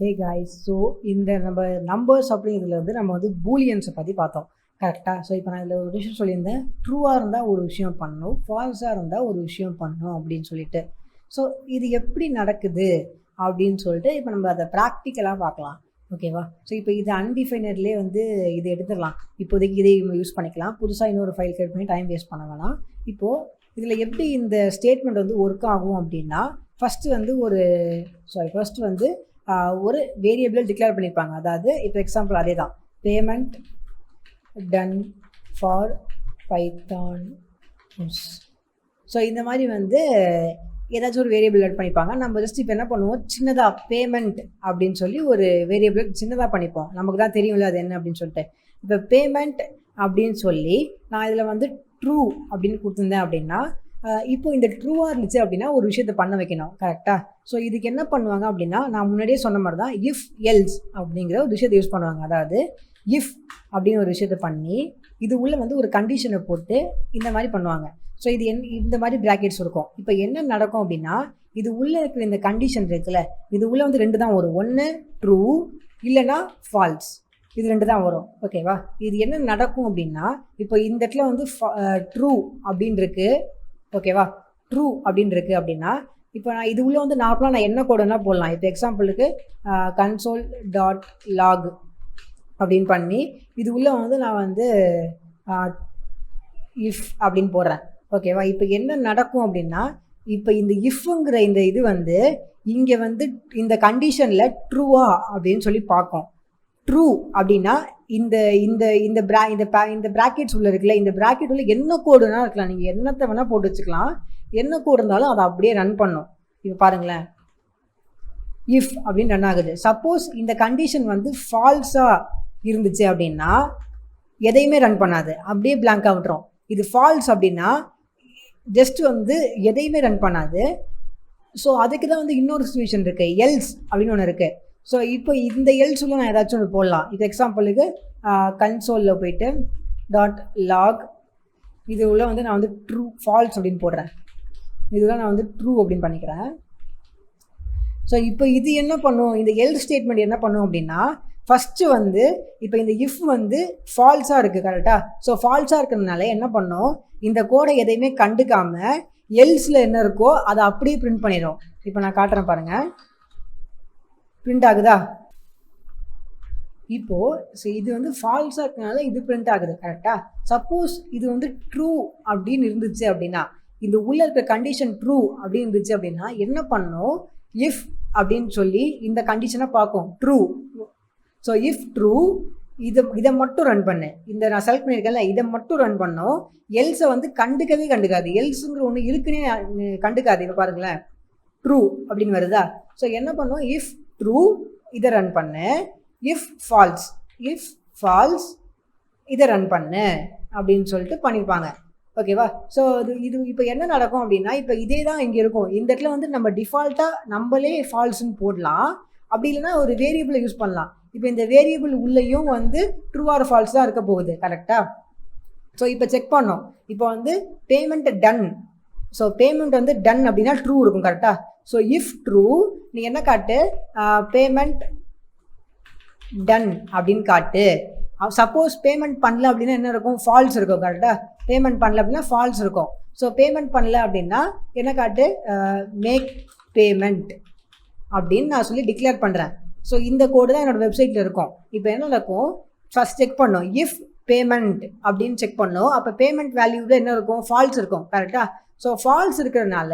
Hey guys, so இந்த numbers அப்படிங்கிறதுல நம்ம பூலியன்ஸை பற்றி பார்த்தோம் கரெக்டாக. ஸோ இப்போ நான் இதில் ஒரு விஷயம் சொல்லியிருந்தேன், ட்ரூவாக இருந்தால் ஒரு விஷயம் பண்ணணும், ஃபால்ஸாக இருந்தால் ஒரு விஷயம் பண்ணணும் அப்படின்னு சொல்லிட்டு. ஸோ இது எப்படி நடக்குது அப்படின்னு சொல்லிட்டு இப்போ நம்ம அதை ப்ராக்டிக்கலாக பார்க்கலாம், ஓகேவா? ஸோ இப்போ இது அன்டிஃபைனட்லேயே இது எடுத்துடலாம். இப்போதைக்கு இதே யூஸ் பண்ணிக்கலாம். புதுசாக இன்னொரு ஃபைல் கிரியேட் பண்ணி டைம் வேஸ்ட் பண்ண வேணாம். இப்போது இதில் எப்படி இந்த ஸ்டேட்மெண்ட் ஒர்க் ஆகும் அப்படின்னா, ஃபஸ்ட்டு ஒரு வேரியபிள் டிக்ளேர் பண்ணியிருப்பாங்க. அதாவது இப்போ எக்ஸாம்பிள் அதே தான், payment done for Python. So இந்த மாதிரி ஏதாச்சும் ஒரு வேரியபிள் ஆட் பண்ணிப்பாங்க. நம்ம ஜஸ்ட் இப்போ என்ன பண்ணுவோம், சின்னதாக பேமெண்ட் அப்படின்னு சொல்லி ஒரு வேரியபிள் சின்னதாக பண்ணிப்போம். நமக்கு தான் தெரியும்ல அது என்ன அப்படின்னு சொல்லிட்டு. இப்போ பேமெண்ட் அப்படின்னு சொல்லி நான் இதில் ட்ரூ அப்படின்னு கொடுத்துருந்தேன் அப்படின்னா, இப்போ இந்த ட்ரூவாக இருந்துச்சு அப்படின்னா ஒரு விஷயத்தை பண்ண வைக்கணும், கரெக்டாக? ஸோ இதுக்கு என்ன பண்ணுவாங்க அப்படின்னா, நான் முன்னாடியே சொன்ன மாதிரி தான் இஃப் எல்ஸ் அப்படிங்கிற ஒரு விஷயத்தை யூஸ் பண்ணுவாங்க. அதாவது இஃப் அப்படின்னு ஒரு விஷயத்தை பண்ணி இது உள்ளே ஒரு கண்டிஷனை போட்டு இந்த மாதிரி பண்ணுவாங்க. ஸோ இது இந்த மாதிரி ப்ராக்கெட்ஸ் இருக்கும். இப்போ என்ன நடக்கும் அப்படின்னா, இது உள்ளே இருக்கிற இந்த கண்டிஷன் இருக்குல்ல, இது உள்ளே ரெண்டு தான் வரும். ஒன்று ட்ரூ இல்லைன்னா ஃபால்ஸ், இது ரெண்டு தான் வரும், ஓகேவா? இது என்ன நடக்கும் அப்படின்னா, இப்போ இந்த இடத்துல ட்ரூ அப்படின்னு இருக்கு, ஓகேவா? ட்ரூ அப்படின்னு இருக்கு அப்படின்னா, இப்போ நான் இது உள்ளே நார்மலாக நான் என்ன கோடுனா போடலாம். இப்போ எக்ஸாம்பிளுக்கு console.log அப்படின்னு பண்ணி இது உள்ளே நான் இஃப் அப்படின்னு போடுறேன், ஓகேவா? இப்போ என்ன நடக்கும் அப்படின்னா, இப்போ இந்த இஃப்ங்கிற இந்த இது இங்கே இந்த கண்டிஷனில் ட்ரூவா அப்படின்னு சொல்லி பார்க்கும். ட்ரூ அப்படின்னா இந்த இந்த இந்த இந்த ப்ராக்கெட்ஸ் உள்ள இருக்குல்ல, இந்த ப்ராக்கெட் உள்ள என்ன கோடுனா இருக்கலாம், நீங்கள் என்னத்தை வேணால் போட்டு வச்சுக்கலாம். என்ன கோடு இருந்தாலும் அதை அப்படியே ரன் பண்ணும். இப்போ பாருங்களேன், இஃப் அப்படின்னு ரன் ஆகுது. சப்போஸ் இந்த கண்டிஷன் ஃபால்ஸாக இருந்துச்சு அப்படின்னா எதையுமே ரன் பண்ணாது, அப்படியே பிளாங்காக விட்டுரும். இது ஃபால்ஸ் அப்படின்னா ஜஸ்ட் எதையுமே ரன் பண்ணாது. ஸோ அதுக்கு தான் இன்னொரு சிச்சுவேஷன் இருக்குது, எல்ஸ் அப்படின்னு ஒன்று இருக்குது. ஸோ இப்போ இந்த எல்ஸ் உள்ள நான் ஏதாச்சும் ஒன்று போடலாம். இப்போ எக்ஸாம்பிளுக்கு கன்சோலில் போயிட்டு .log இது உள்ள நான் ட்ரூ ஃபால்ஸ் அப்படின்னு போடுறேன். இதுதான் நான் ட்ரூ அப்படின்னு பண்ணிக்கிறேன். ஸோ இப்போ இது என்ன பண்ணும், இந்த எல்ஸ் ஸ்டேட்மெண்ட் என்ன பண்ணும் அப்படின்னா, ஃபஸ்ட்டு இப்போ இந்த இஃப் ஃபால்ஸாக இருக்குது, கரெக்டாக? ஸோ ஃபால்ஸாக இருக்கிறதுனால என்ன பண்ணும், இந்த கோடை எதையுமே கண்டுக்காமல் எல்ஸில் என்ன இருக்கோ அதை அப்படியே பிரிண்ட் பண்ணிடும். இப்போ நான் காட்டுறேன் பாருங்கள், பிரிண்ட் ஆகுதா? இப்போது ஸோ இது ஃபால்ஸாக இருக்கிறதுனால இது பிரிண்ட் ஆகுது, கரெக்டாக? சப்போஸ் இது ட்ரூ அப்படின்னு இருந்துச்சு அப்படின்னா, இந்த உள்ளே இருக்க கண்டிஷன் ட்ரூ அப்படின்னு இருந்துச்சு அப்படின்னா என்ன பண்ணும், இஃப் அப்படின்னு சொல்லி இந்த கண்டிஷனை பார்க்கும், ட்ரூ. ஸோ இஃப் ட்ரூ இதை மட்டும் ரன் பண்ணு, இந்த நான் செலக்ட் பண்ணியிருக்கேன்ல இதை மட்டும் ரன் பண்ணோம். எல்ஸை கண்டுக்காது. எல்ஸுங்கிற ஒன்று இருக்குன்னே கண்டுக்காது. இப்போ பாருங்களேன், ட்ரூ அப்படின்னு வருதா? ஸோ என்ன பண்ணும், இஃப் ட்ரூ இதை ரன் பண்ணு, இஃப் ஃபால்ஸ் இதை ரன் பண்ணு அப்படின்னு சொல்லிட்டு பண்ணியிருப்பாங்க, ஓகேவா? ஸோ இது இப்போ என்ன நடக்கும் அப்படின்னா, இப்போ இதே தான் இங்கே இருக்கும். இந்த இடத்துல நம்ம டிஃபால்ட்டாக நம்மளே ஃபால்ஸ்ன்னு போடலாம், அப்படி இல்லைன்னா ஒரு வேரியபிளை யூஸ் பண்ணலாம். இப்போ இந்த வேரியபிள் உள்ளேயும் ட்ரூ ஆர் ஃபால்ஸ் தான் இருக்க போகுது, கரெக்டாக? ஸோ இப்போ செக் பண்ணோம். இப்போ payment done. So payment done அப்படின்னா ட்ரூ இருக்கும், கரெக்டாக? ஸோ இஃப் ட்ரூ நீ என்ன காட்டு, பேமெண்ட் டன் அப்படின்னு காட்டு. சப்போஸ் பேமெண்ட் பண்ணல அப்படின்னா என்ன இருக்கும், ஃபால்ஸ் இருக்கும், கரெக்டாக? பேமெண்ட் பண்ணல அப்படின்னா ஃபால்ஸ் இருக்கும். ஸோ பேமெண்ட் பண்ணல அப்படின்னா என்ன காட்டு, மேக் பேமெண்ட் அப்படின்னு நான் சொல்லி டிக்ளேர் பண்ணுறேன். ஸோ இந்த கோடு தான் என்னோடய வெப்சைட்டில் இருக்கும். இப்போ என்ன நடக்கும், ஃபஸ்ட் செக் பண்ணோம், இஃப் பேமெண்ட் அப்படின்னு செக் பண்ணோம். அப்போ பேமெண்ட் வேல்யூவில் என்ன இருக்கும், ஃபால்ஸ் இருக்கும், கரெக்டாக? ஸோ ஃபால்ஸ் இருக்கிறதுனால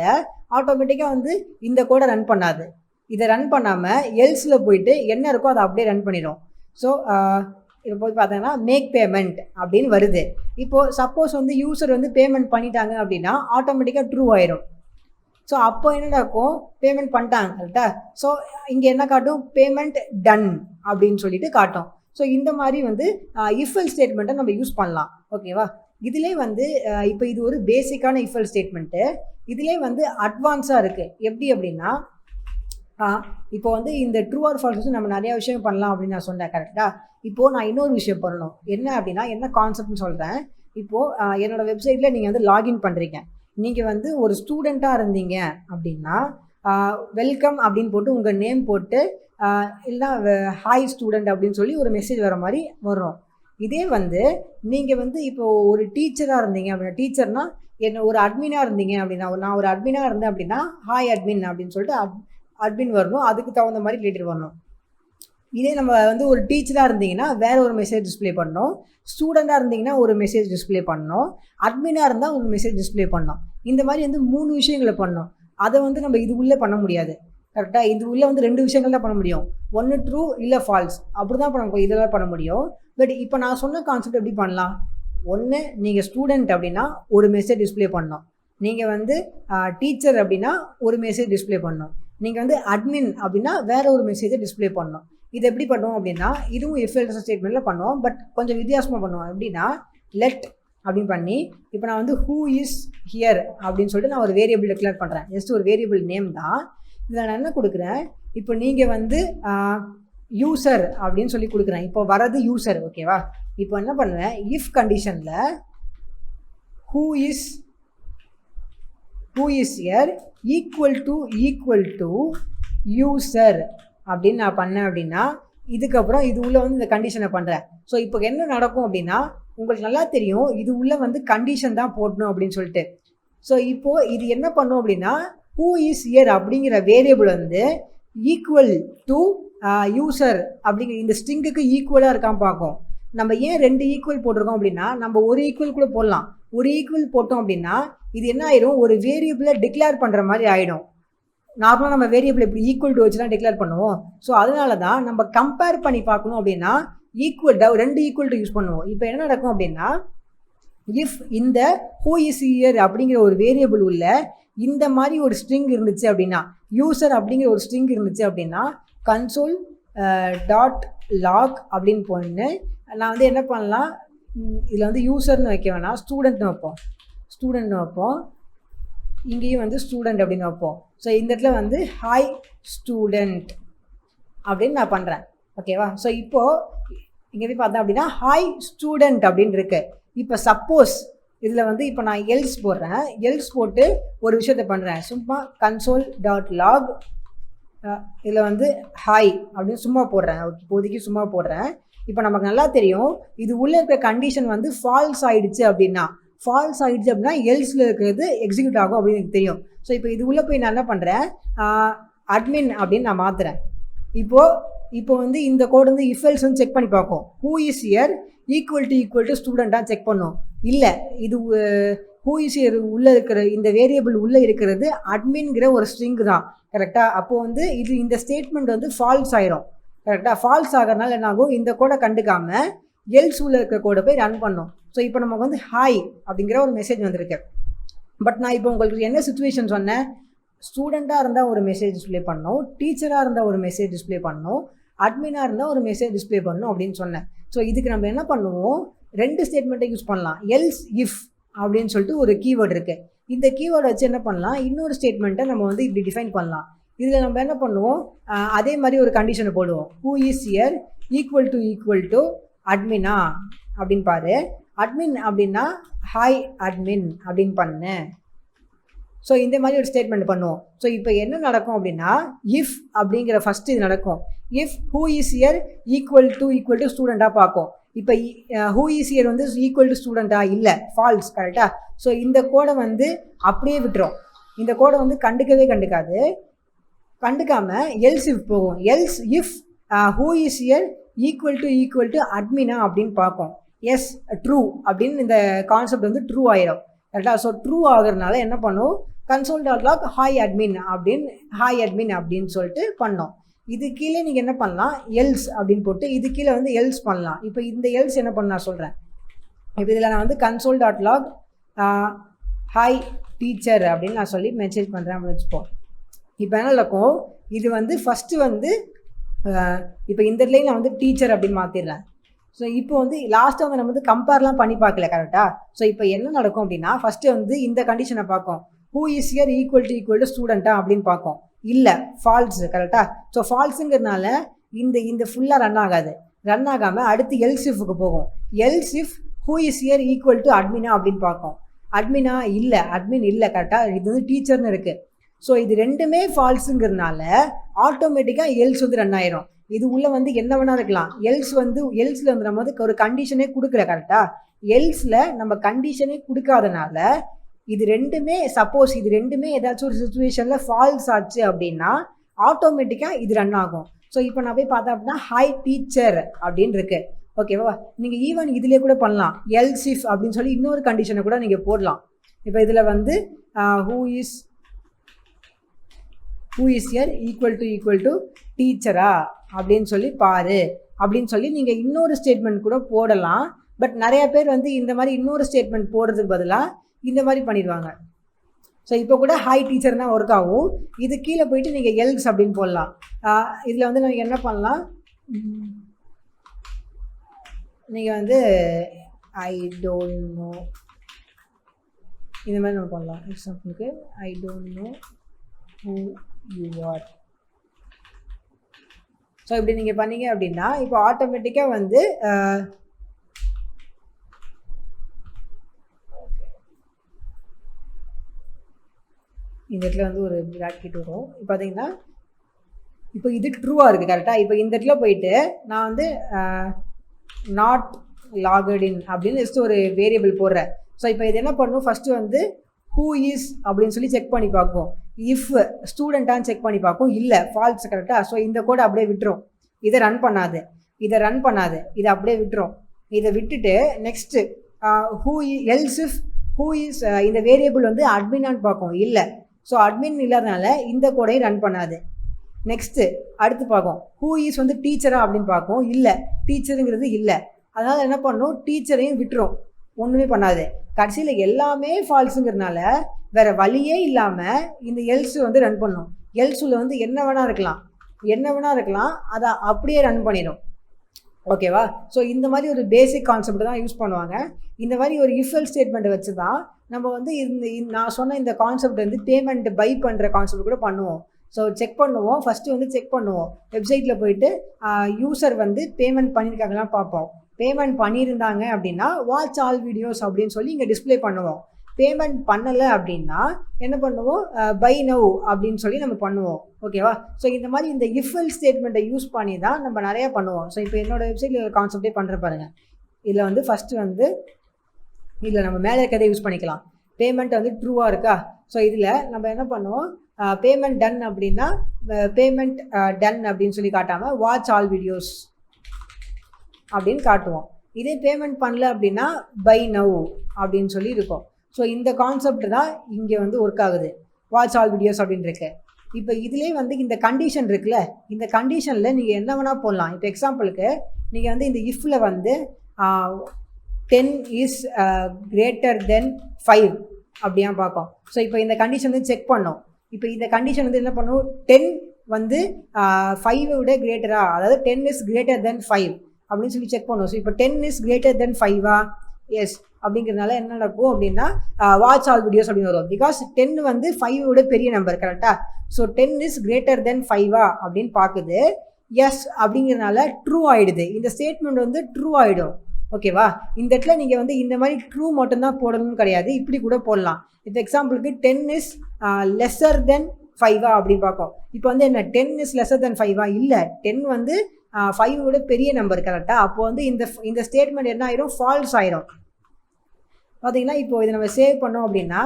ஆட்டோமேட்டிக்காக இந்த கோடை ரன் பண்ணாது. இதை ரன் பண்ணாமல் எல்ஸில் போயிட்டு என்ன இருக்கோ அதை அப்படியே ரன் பண்ணிடும். ஸோ இப்போ போய் பார்த்தீங்கன்னா மேக் பேமெண்ட் அப்படின்னு வருது. இப்போது சப்போஸ் யூசர் பேமெண்ட் பண்ணிட்டாங்க அப்படின்னா ஆட்டோமேட்டிக்காக ட்ரூ ஆயிடும். ஸோ அப்போ என்ன நடக்கும், பேமெண்ட் பண்ணிட்டாங்க, கரெக்டாக? ஸோ இங்கே என்ன காட்டும், பேமெண்ட் டன் அப்படின்னு சொல்லிட்டு காட்டும். ஸோ இந்த மாதிரி இஃப் எல்ஸ் ஸ்டேட்மெண்ட்டை நம்ம யூஸ் பண்ணலாம், ஓகேவா? இதிலே இப்போ இது ஒரு பேசிக்கான இஃப் எல்ஸ் ஸ்டேட்மெண்ட்டு. இதிலே அட்வான்ஸாக இருக்குது. எப்படி அப்படின்னா, இப்போ இந்த ட்ரூ ஆர் ஃபால்ஸ் நம்ம நிறையா விஷயம் பண்ணலாம் அப்படின்னு நான் சொன்னேன், கரெக்டாக? இப்போது நான் இன்னொரு விஷயம் பண்ணணும். என்ன அப்படின்னா, என்ன கான்செப்ட்னு சொல்கிறேன். இப்போது என்னோடய வெப்சைட்டில் நீங்கள் லாகின் பண்ணுறீங்க. நீங்கள் ஒரு ஸ்டூடெண்ட்டாக இருந்தீங்க அப்படின்னா வெல்கம் அப்படின்னு போட்டு உங்கள் நேம் போட்டு இல்லைனா ஹாய் ஸ்டூடெண்ட் அப்படின்னு சொல்லி ஒரு மெசேஜ் வர மாதிரி வரும். இதே வந்து நீங்கள் வந்து இப்போது ஒரு டீச்சராக இருந்தீங்க அப்படின்னா, டீச்சர்னால் என்ன ஒரு அட்மினாக இருந்தீங்க அப்படின்னா, நான் ஒரு அட்மினாக இருந்தேன் அப்படின்னா ஹாய் அட்மின் அப்படின்னு சொல்லிட்டு அட்மின் வரணும், அதுக்கு தகுந்த மாதிரி ரிலேட்டட் வரணும். இதே நம்ம வந்து ஒரு டீச்சராக இருந்தீங்கன்னா வேறு ஒரு மெசேஜ் டிஸ்பிளே பண்ணணும், ஸ்டூடெண்ட்டாக இருந்தீங்கன்னா ஒரு மெசேஜ் டிஸ்பிளே பண்ணணும், அட்மினாக இருந்தால் ஒரு மெசேஜ் டிஸ்பிளே பண்ணணும். இந்த மாதிரி வந்து 3 விஷயங்களை பண்ணணும். அதை வந்து நம்ம இது உள்ளே பண்ண முடியாது. கரெக்டாக இது உள்ளே வந்து 2 விஷயங்கள் தான் பண்ண முடியும். ஒன்று ட்ரூ இல்லை ஃபால்ஸ், அப்படி தான் நம்ம இதெல்லாம் பண்ண முடியும். பட் இப்போ நான் சொன்ன கான்செப்ட் எப்படி பண்ணலாம்? ஒன்று, நீங்கள் ஸ்டூடெண்ட் அப்படின்னா ஒரு மெசேஜ் டிஸ்பிளே பண்ணணும், நீங்கள் வந்து டீச்சர் அப்படின்னா ஒரு மெசேஜ் டிஸ்பிளே பண்ணணும், நீங்கள் வந்து அட்மின் அப்படின்னா வேறு ஒரு மெசேஜை டிஸ்பிளே பண்ணணும். இது எப்படி பண்ணுவோம் அப்படின்னா, இதுவும் எஃப்எல்எஸ் ஸ்டேட்மெண்ட்டில் பண்ணுவோம், பட் கொஞ்சம் வித்தியாசமாக பண்ணுவோம். எப்படின்னா லெட் அப்படின்னு பண்ணி, இப்போ நான் வந்து ஹூ இஸ் ஹியர் அப்படின்னு சொல்லிட்டு நான் ஒரு வேரியபிள் டிக்ளேர் பண்ணுறேன். ஜஸ்ட் ஒரு வேரியபிள் நேம் தான். இதில் நான் என்ன கொடுக்குறேன், இப்போ நீங்கள் வந்து யூசர் அப்படின்னு சொல்லி கொடுக்குறேன். இப்போ வரது யூசர், ஓகேவா? இப்போ என்ன பண்ணுவேன், இஃப் கண்டிஷனில் who is here equal to user அப்படின்னு நான் பண்ணேன் அப்படின்னா, இதுக்கப்புறம் இது உள்ளே வந்து இந்த கண்டிஷனை பண்ணுறேன். ஸோ இப்போ என்ன நடக்கும் அப்படின்னா, உங்களுக்கு நல்லா தெரியும் இது உள்ளே வந்து கண்டிஷன் தான் போடணும் அப்படின்னு சொல்லிட்டு. ஸோ இப்போது இது என்ன பண்ணும் அப்படின்னா, ஹூ இஸ் ஹியர் அப்படிங்கிற வேரியபிள் வந்து ஈக்குவல் டு யூசர் அப்படிங்கிற இந்த ஸ்ட்ரிங்குக்கு ஈக்குவலாக இருக்கான்னு பார்க்கும். நம்ம ஏன் 2 ஈக்குவல் போட்டிருக்கோம் அப்படின்னா, நம்ம ஒரு ஈக்குவல் கூட போடலாம். ஒரு ஈக்குவல் போட்டோம் அப்படின்னா இது என்ன ஆயிடும், ஒரு வேரியபிளை டிக்ளேர் பண்ணுற மாதிரி ஆகிடும். நார்மலாக நம்ம வேரியபிள் எப்படி ஈக்குவல் டு வச்சு தான் டிக்ளேர் பண்ணுவோம். ஸோ அதனால தான் நம்ம கம்பேர் பண்ணி பார்க்கணும் அப்படின்னா ஈக்குவல் 2 ஈக்குவல் டு யூஸ் பண்ணுவோம். இப்போ என்ன நடக்கும் அப்படின்னா, இஃப் இந்த ஹூ இஸ் ஹியர் அப்படிங்கிற ஒரு வேரியபிள் உள்ள இந்த மாதிரி ஒரு ஸ்ட்ரிங் இருந்துச்சு அப்படின்னா, யூசர் அப்படிங்கிற ஒரு ஸ்ட்ரிங் இருந்துச்சு அப்படின்னா, கன்சோல் டாட் லாக் அப்படின்னு போன்னு நான் வந்து என்ன பண்ணலாம், இதில் வந்து யூசர்னு வைக்க வேணாம், ஸ்டூடெண்ட்னு வைப்போம். இங்கேயும் வந்து ஸ்டூடெண்ட் அப்படின்னு வைப்போம். ஸோ இந்த இடத்துல வந்து ஹாய் ஸ்டூடெண்ட் அப்படின்னு நான் பண்ணுறேன், ஓகேவா? ஸோ இப்போது இங்கே போய் பார்த்தேன் அப்படின்னா ஹாய் ஸ்டூடெண்ட் அப்படின்னு இருக்கு. இப்போ சப்போஸ் இதில் வந்து இப்போ நான் எல்ஸ் போடுறேன், எல்ஸ் போட்டு ஒரு விஷயத்தை பண்ணுறேன், சும்மா கன்சோல் டாட் லாக் இதில் வந்து ஹாய் அப்படின்னு சும்மா போடுறேன், இப்போதைக்கு சும்மா போடுறேன். இப்போ நமக்கு நல்லா தெரியும் இது உள்ளே இருக்கிற கண்டிஷன் வந்து ஃபால்ஸ் ஆகிடுச்சு அப்படின்னா எல்ஸில் இருக்கிறது எக்ஸிக்யூட் ஆகும் அப்படின்னு எனக்கு தெரியும். ஸோ இப்போ இது உள்ளே போய் நான் என்ன பண்ணுறேன், அட்மின் அப்படின்னு நான் மாற்றுறேன். இப்போ வந்து இந்த கோடு வந்து இஃப் எல்ஸ் வந்து செக் பண்ணி பார்க்கும், who is here equal to ஸ்டூடெண்ட்டாக செக் பண்ணும். இல்லை, இது ஹூ இஸ் ஹியர் உள்ளே இருக்கிற இந்த வேரியபிள் உள்ளே இருக்கிறது அட்மின்கிற ஒரு ஸ்ட்ரிங் தான், கரெக்டாக? அப்போது வந்து இந்த ஸ்டேட்மெண்ட் வந்து ஃபால்ஸ் ஆயிரும், கரெக்டாக? ஃபால்ஸ் ஆகிறதுனால என்ன ஆகும், இந்த கோடை கண்டுக்காமல் எல்ஸ் உள்ள இருக்கிற கோடை போய் ரன் பண்ணும். ஸோ இப்போ நமக்கு வந்து ஹாய் அப்படிங்கிற ஒரு மெசேஜ் வந்திருக்கு. பட் நான் இப்போ உங்களுக்கு என்ன சிச்சுவேஷன் சொன்னேன், ஸ்டூடெண்ட்டாக இருந்தால் ஒரு மெசேஜ் டிஸ்பிளே பண்ணணும், டீச்சராக இருந்தால் ஒரு மெசேஜ் டிஸ்பிளே பண்ணணும், அட்மினாக இருந்தால் ஒரு மெசேஜ் டிஸ்பிளே பண்ணணும் அப்படின்னு சொன்னேன். ஸோ இதுக்கு நம்ம என்ன பண்ணுவோம், 2 ஸ்டேட்மெண்ட்டை யூஸ் பண்ணலாம். எல்ஸ் இஃப் அப்படின்னு சொல்லிட்டு ஒரு கீவேர்டு இருக்குது. இந்த கீவேர்டை வச்சு என்ன பண்ணலாம், இன்னொரு ஸ்டேட்மெண்ட்டை நம்ம வந்து இப்படி டிஃபைன் பண்ணலாம். இதில் நம்ம என்ன பண்ணுவோம், அதே மாதிரி ஒரு கண்டிஷனை போடுவோம், who is here equal to அட்மினா அப்படின்னு பாரு. அட்மின் அப்படின்னா ஹாய் அட்மின் அப்படின்னு பண்ணு. ஸோ இந்த மாதிரி ஒரு ஸ்டேட்மெண்ட் பண்ணுவோம். ஸோ இப்போ என்ன நடக்கும் அப்படின்னா, இஃப் அப்படிங்கிற ஃபஸ்ட்டு இது நடக்கும். If who is here equal to ஸ்டூடெண்ட்டாக பார்க்கும். இப்போ ஹூ இஸ் ஹியர் வந்து ஈக்குவல் டு ஸ்டூடெண்ட்டாக இல்லை, ஃபால்ஸ், கரெக்டாக? ஸோ இந்த கோடை வந்து அப்படியே விட்டுரும். இந்த கோடை வந்து கண்டுக்காமல் எல்ஸ் இஃப் போகும். Else if who is here equal to அட்மினா அப்படின்னு பார்க்கும். எஸ் ட்ரூ அப்படின்னு இந்த கான்செப்ட் வந்து ட்ரூ ஆயிடும், கரெக்டாக? ஸோ ட்ரூ ஆகிறதுனால என்ன பண்ணும், console dot log hi admin அப்படின்னு சொல்லிட்டு பண்ணோம். இது கீழே நீங்கள் என்ன பண்ணலாம், எல்ஸ் அப்படின்னு போட்டு இது கீழே வந்து எல்ஸ் பண்ணலாம். இப்போ இந்த எல்ஸ் என்ன பண்ண நான் சொல்கிறேன். இப்போ இதில் நான் வந்து console dot log hi teacher அப்படின்னு நான் சொல்லி மெசேஜ் பண்ணுறேன் அப்படின்னு வச்சுப்போம். இப்போ என்ன நடக்கும், இது வந்து ஃபஸ்ட்டு வந்து இப்போ இந்த இடத்துல நான் வந்து டீச்சர் அப்படின்னு மாற்றிடுறேன். ஸோ இப்போ வந்து லாஸ்ட்டாக வந்து நம்ம வந்து கம்பேர்லாம் பண்ணி பார்க்கல, கரெக்டாக? ஸோ இப்போ என்ன நடக்கும் அப்படின்னா, ஃபஸ்ட்டு வந்து இந்த கண்டிஷனை பார்க்கும், who is here equal to ஸ்டூடெண்ட்டா அப்படின்னு பார்க்கும். இல்லை, ஃபால்ஸ், கரெக்டாக? ஸோ ஃபால்ஸுங்கிறதுனால இந்த ஃபுல்லாக ரன் ஆகாமல் அடுத்து எல்ஸ் இஃப்க்கு போகும். Else if who is here equal to அட்மினா அப்படின்னு பார்க்கும். அட்மின் இல்லை, கரெக்டாக? இது வந்து டீச்சர்னு இருக்குது. ஸோ இது ரெண்டுமே ஃபால்ஸுங்கிறதுனால ஆட்டோமேட்டிக்காக எல்ஸ் வந்து ரன் ஆயிரும். இது உள்ள வந்து என்ன வேணா இருக்கலாம். எல்ஸில் வந்து நம்ம வந்து ஒரு கண்டிஷனே கொடுக்கல கரெக்டாக. எல்ஸில் நம்ம கண்டிஷனே கொடுக்காதனால இது ரெண்டுமே சப்போஸ் இது ரெண்டுமே ஏதாச்சும் ஒரு சுச்சுவேஷனில் ஃபால்ஸ் ஆச்சு அப்படின்னா ஆட்டோமேட்டிக்காக இது ரன் ஆகும். ஸோ இப்போ நான் போய் பார்த்தேன் அப்படின்னா ஹை டீச்சர் அப்படின்னு இருக்கு. ஓகேவா, நீங்கள் ஈவன் இதிலே கூட பண்ணலாம். எல்ஸ் இஃப் அப்படின்னு சொல்லி இன்னொரு கண்டிஷனை கூட நீங்கள் போடலாம். இப்போ இதில் வந்து who is here equal to டீச்சரா அப்படின்னு சொல்லி பாரு அப்படின்னு சொல்லி நீங்கள் இன்னொரு ஸ்டேட்மெண்ட் கூட போடலாம். பட் நிறைய பேர் வந்து இந்த மாதிரி இன்னொரு ஸ்டேட்மெண்ட் போடுறதுக்கு பதிலாக இந்த மாதிரி பண்ணிடுவாங்க. ஸோ இப்போ கூட ஹை டீச்சர் தான் ஒர்க் ஆகும். இது கீழே போயிட்டு நீங்கள் எல்ஸ் அப்படின்னு போடலாம். இதில் வந்து நீங்கள் என்ன பண்ணலாம், நீங்கள் வந்து ஐ டோன்ட் நோ இந்த மாதிரி நம்ம பண்ணலாம். எக்ஸாம்பிளுக்கு I don't know who you are. So இப்படி நீங்கள் பண்ணீங்க அப்படின்னா இப்போ ஆட்டோமேட்டிக்காக வந்து இந்த இடத்துல வந்து ஒரு ப்ராக்கெட் வரும். இப்போ பார்த்தீங்கன்னா இப்போ இது ட்ரூவாக இருக்குது கரெக்டாக. இப்போ இந்த இடத்துல போயிட்டு நான் வந்து நாட் லாகட் இன் அப்படின்னு ஜஸ்ட் ஒரு வேரியபிள் போடுறேன். ஸோ இப்போ இது என்ன பண்ணணும், ஃபஸ்ட்டு வந்து ஹூ இஸ் அப்படின்னு சொல்லி செக் பண்ணி பார்க்கும். இஃப் ஸ்டூடெண்ட்டான்னு செக் பண்ணி பார்க்கும், இல்லை ஃபால்ஸ் கரெக்டாக. ஸோ இந்த கோடை அப்படியே விட்டுரும், இதை ரன் பண்ணாது, இதை அப்படியே விட்டுரும். இதை விட்டுட்டு நெக்ஸ்ட்டு ஹூ இஸ் இந்த வேரியபிள் வந்து அட்மினான்னு பார்க்கும், இல்லை. ஸோ அட்மின் இல்லாதனால இந்த கோடையும் ரன் பண்ணாது. நெக்ஸ்ட்டு அடுத்து பார்க்கும் ஹூ இஸ் வந்து டீச்சரா அப்படின்னு பார்க்கும், இல்லை டீச்சருங்கிறது இல்லை. அதனால் என்ன பண்ணும், டீச்சரையும் விட்டுரும், ஒன்றுமே பண்ணாது. கடைசியில் எல்லாமே ஃபால்ஸுங்கிறதுனால வேறு வழியே இல்லாமல் இந்த எல்ஸ் வந்து ரன் பண்ணும். எல்ஸில் வந்து என்ன வேணால் இருக்கலாம், அதை அப்படியே ரன் பண்ணிடும். ஓகேவா. ஸோ இந்த மாதிரி ஒரு பேசிக் கான்செப்ட் தான் யூஸ் பண்ணுவாங்க. இந்த மாதிரி ஒரு இஃபெல் ஸ்டேட்மெண்ட்டை வச்சு தான் நம்ம வந்து நான் சொன்ன இந்த கான்செப்ட் வந்து பேமெண்ட் பை பண்ணுற கான்செப்ட் கூட பண்ணுவோம். ஸோ செக் பண்ணுவோம், ஃபஸ்ட்டு வந்து செக் பண்ணுவோம். வெப்சைட்டில் போயிட்டு யூசர் வந்து பேமெண்ட் பண்ணியிருக்காங்கலாம் பார்ப்போம். பேமெண்ட் பண்ணியிருந்தாங்க அப்படின்னா வாட்ச் ஆல் வீடியோஸ் அப்படின்னு சொல்லி இங்கே டிஸ்பிளே பண்ணுவோம். பேமெண்ட் பண்ணலை அப்படின்னா என்ன பண்ணுவோம், பை நவ் அப்படின்னு சொல்லி நம்ம பண்ணுவோம். ஓகேவா. ஸோ இந்த மாதிரி இந்த இஃபெல் ஸ்டேட்மெண்ட்டை யூஸ் பண்ணி தான் நம்ம நிறையா பண்ணுவோம். ஸோ இப்போ என்னோடய வெப்சைட்டில் ஒரு கான்செப்டே பண்ணுற பாருங்கள். இதில் வந்து ஃபஸ்ட்டு வந்து இதில் நம்ம மேலே இருக்கிறதே யூஸ் பண்ணிக்கலாம். பேமெண்ட் வந்து ட்ரூவாக இருக்கா. ஸோ இதில் நம்ம என்ன பண்ணுவோம், பேமெண்ட் டன் அப்படின்னா பேமெண்ட் டன் அப்படின்னு சொல்லி காட்டாமல் வாட்ச் ஆல் வீடியோஸ் அப்படின்னு காட்டுவோம். இதே பேமெண்ட் பண்ணல அப்படின்னா பை நவ் அப்படின்னு சொல்லி இருக்கும். ஸோ இந்த கான்செப்ட் தான் இங்கே வந்து ஒர்க் ஆகுது, வாட்ச் ஆல் வீடியோஸ் அப்படின்னு இருக்கு. இப்போ இதிலே வந்து இந்த கண்டிஷன் இருக்குல்ல, இந்த கண்டிஷனில் நீங்கள் என்ன வேணால் போடலாம். இப்போ எக்ஸாம்பிளுக்கு நீங்கள் வந்து இந்த இஃப்பில் வந்து 10 இஸ் கிரேட்டர் தென் 5 அப்படியா பார்க்கும். ஸோ இப்போ இந்த கண்டிஷன் வந்து செக் பண்ணோம். இப்போ இந்த கண்டிஷன் வந்து என்ன பண்ணும், 10 வந்து 5 விட கிரேட்டரா, அதாவது 10 இஸ் கிரேட்டர் தென் 5 அப்படின்னு சொல்லி செக் பண்ணுவோம். ஸோ இப்போ 10 இஸ் கிரேட்டர் தென் 5ஆ, எஸ் அப்படிங்கிறதுனால என்ன நடக்கும் அப்படின்னா வாட்ச் ஆல் வீடியோஸ் அப்படின்னு வரும். பிகாஸ் 10 வந்து 5 விட பெரிய நம்பர் கரெக்டாக. ஸோ 10 இஸ் கிரேட்டர் தென் 5ஆ அப்படின்னு பார்க்குது. எஸ் அப்படிங்கிறதுனால ட்ரூ ஆகிடுது. இந்த ஸ்டேட்மெண்ட் வந்து ட்ரூ ஆகிடும். ஓகேவா. இந்த இடத்துல நீங்கள் வந்து இந்த மாதிரி ட்ரூ மட்டும்தான் போடணும்னு கிடையாது, இப்படி கூட போடலாம். இப்போ எக்ஸாம்பிளுக்கு 10 இஸ் லெஸ்ஸர் தென் 5ஆ அப்படின்னு பார்க்கும். இப்போ வந்து என்ன 10 இஸ் லெஸ்ஸர் தென் 5ஆ, இல்லை 10 வந்து 5 விட பெரிய நம்பர் கரெக்டாக. அப்போ வந்து இந்த ஸ்டேட்மெண்ட் என்ன ஆயிரும், ஃபால்ஸ் ஆயிரும். பார்த்தீங்கன்னா இப்போ இதை நம்ம சேவ் பண்ணோம் அப்படின்னா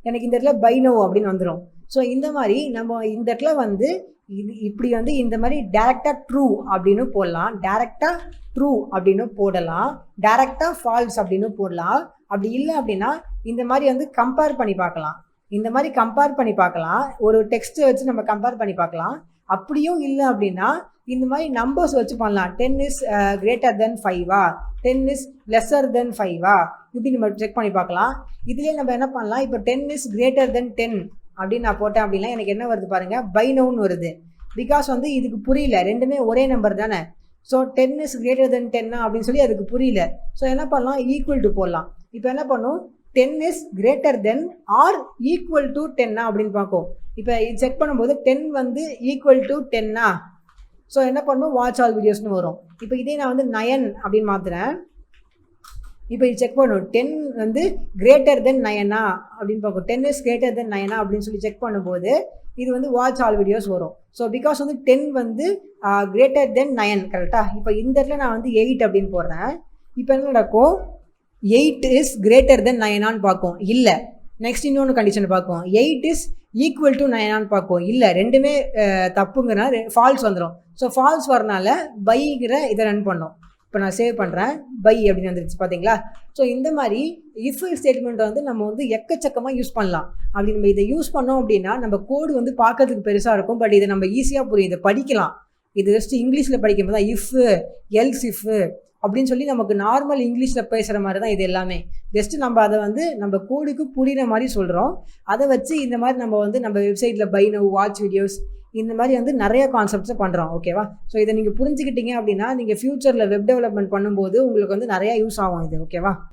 எனக்கு இந்த இடத்துல பை நவ் அப்படின்னு வந்துடும். ஸோ இந்த மாதிரி நம்ம இந்த இடத்துல வந்து இப்படி வந்து இந்த மாதிரி டேரெக்டாக ட்ரூ அப்படின்னு போடலாம், டேரெக்டாக ட்ரூ அப்படின்னு போடலாம், டேரெக்டாக ஃபால்ஸ் அப்படின்னு போடலாம். அப்படி இல்லை அப்படின்னா இந்த மாதிரி வந்து கம்பேர் பண்ணி பார்க்கலாம். ஒரு டெக்ஸ்ட்டை வச்சு நம்ம கம்பேர் பண்ணி பார்க்கலாம். அப்படியும் இல்லை அப்படின்னா இந்த மாதிரி நம்பர்ஸ் வச்சு பண்ணலாம். 10 இஸ் கிரேட்டர் தென் 5ஆ, 10 இஸ் லெஸ்ஸர் தென் 5ஆ, இப்படி நம்ம செக் பண்ணி பார்க்கலாம். இதுலேயே நம்ம என்ன பண்ணலாம், இப்போ 10 இஸ் கிரேட்டர் தென் 10 அப்படின்னு நான் போட்டேன் அப்படின்னா எனக்கு என்ன வருது பாருங்கள், பை நவுன்னு வருது. பிகாஸ் வந்து இதுக்கு புரியல, ரெண்டுமே ஒரே நம்பர் தானே. ஸோ 10 இஸ் கிரேட்டர் தென் 10 அப்படின்னு சொல்லி அதுக்கு புரியல. ஸோ என்ன பண்ணலாம், ஈக்குவல் டு போடலாம். இப்போ என்ன பண்ணும், 10 is greater than or equal to 10 அப்படின்னு பார்க்கும். இப்போ செக் பண்ணும்போது 10 வந்து ஈக்குவல் டு 10. ஸோ என்ன பண்ணும், வாட்ச் ஆல் வீடியோஸ்னு வரும். இப்போ இதே நான் வந்து 9 அப்படின்னு மாற்றுறேன். இப்போ இது செக் பண்ணும், 10 வந்து கிரேட்டர் தென் 9 அப்படின்னு பார்க்கும். 10 இஸ் கிரேட்டர் தென் 9 அப்படின்னு சொல்லி செக் பண்ணும்போது இது வந்து வாட்ச் ஆல் வீடியோஸ் வரும். ஸோ பிகாஸ் வந்து 10 வந்து கிரேட்டர் தென் 9 கரெக்டாக. இப்போ இந்த இடத்துல நான் வந்து 8 அப்படின்னு போடுறேன். இப்போ என்ன நடக்கும், 8 இஸ் கிரேட்டர் தென் 9 பார்க்கும், இல்லை. நெக்ஸ்ட் இன்னொன்று கண்டிஷன் பார்க்கும், 8 இஸ் ஈக்குவல் டு 9 பார்க்கும், இல்லை. ரெண்டுமே தப்புங்கிறனால ஃபால்ஸ் வந்துடும். ஸோ ஃபால்ஸ் வரனால பைங்கிற இதை ரன் பண்ணோம். இப்போ நான் சேவ் பண்ணுறேன், பை அப்படின்னு வந்துருச்சு பார்த்தீங்களா. ஸோ இந்த மாதிரி இஃப் ஸ்டேட்மெண்ட்டை வந்து நம்ம வந்து எக்கச்சக்கமாக யூஸ் பண்ணலாம். அப்படி நம்ம இதை யூஸ் பண்ணோம் அப்படின்னா நம்ம கோடு வந்து பார்க்கறதுக்கு பெருசாக இருக்கும், பட் இதை நம்ம ஈஸியாக புரியும், இதை படிக்கலாம். இது ஜஸ்ட் இங்கிலீஷில் படிக்கும்போது தான் இஃப் எல்ஸ் இஃப் அப்படின்னு சொல்லி நமக்கு நார்மல் இங்கிலீஷில் பேசுகிற மாதிரி தான் இது எல்லாமே. ஜஸ்ட்டு நம்ம அதை வந்து நம்ம கோடுக்கு புரிகிற மாதிரி சொல்கிறோம். அதை வச்சு இந்த மாதிரி நம்ம வந்து நம்ம வெப்சைட்டில் பை நவ், வாட்ச் வீடியோஸ், இந்த மாதிரி வந்து நிறைய கான்செப்ட்ஸை பண்ணுறோம். ஓகேவா. ஸோ இதை நீங்கள் புரிஞ்சுக்கிட்டீங்க அப்படின்னா நீங்கள் ஃப்யூச்சரில் வெப் டெவலப்மெண்ட் பண்ணும்போது உங்களுக்கு வந்து நிறையா யூஸ் ஆகும் இது. ஓகேவா.